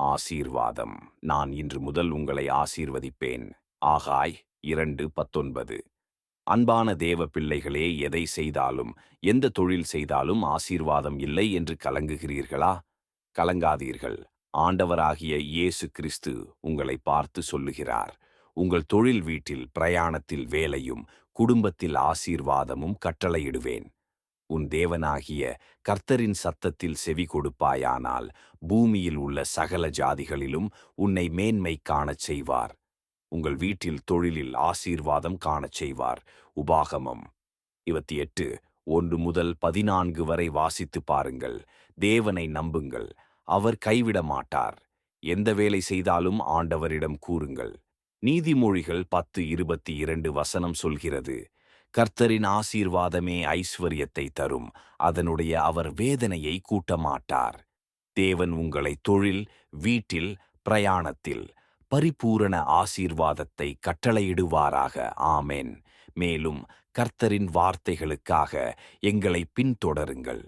ஆசீர்வாதம். நான் இன்று முதல் உங்களை ஆசீர்வதிப்பேன். ஆகாய் 2:19. அன்பான தேவ பிள்ளைகளே, எதை செய்தாலும், எந்த தொழில் செய்தாலும் ஆசீர்வாதம் இல்லை என்று கலங்குகிறீர்களா? கலங்காதீர்கள். ஆண்டவராகிய இயேசு கிறிஸ்து உங்களை பார்த்து சொல்லுகிறார். உங்கள் தொழில், வீட்டில், பிரயாணத்தில், வேலையும், குடும்பத்தில் ஆசீர்வாதமும் கட்டளையிடுவேன். உன் தேவனாகிய கர்த்தரின் சத்தத்தில் செவி கொடுப்பாயானால் பூமியில் உள்ள சகல ஜாதிகளிலும் உன்னை மேன்மை காணச் செய்வார். உங்கள் வீட்டில், தொழிலில் ஆசீர்வாதம் காணச் செய்வார். உபாகமம் 28:1-14 வரை வாசித்து பாருங்கள். தேவனை நம்புங்கள், அவர் கைவிட மாட்டார். எந்த வேலை செய்தாலும் ஆண்டவரிடம் கூறுங்கள். நீதிமொழிகள் 10:22 சொல்கிறது, கர்த்தரின் ஆசீர்வாதமே ஐஸ்வர்யத்தை தரும், அதனுடைய அவர் வேதனையை கூட்டமாட்டார். தேவன் உங்களை தொழில், வீட்டில், பிரயாணத்தில் பரிபூரண ஆசீர்வாதத்தை கட்டளையிடுவாராக. ஆமென். மேலும் கர்த்தரின் வார்த்தைகளுக்காக எங்களை பின்தொடருங்கள்.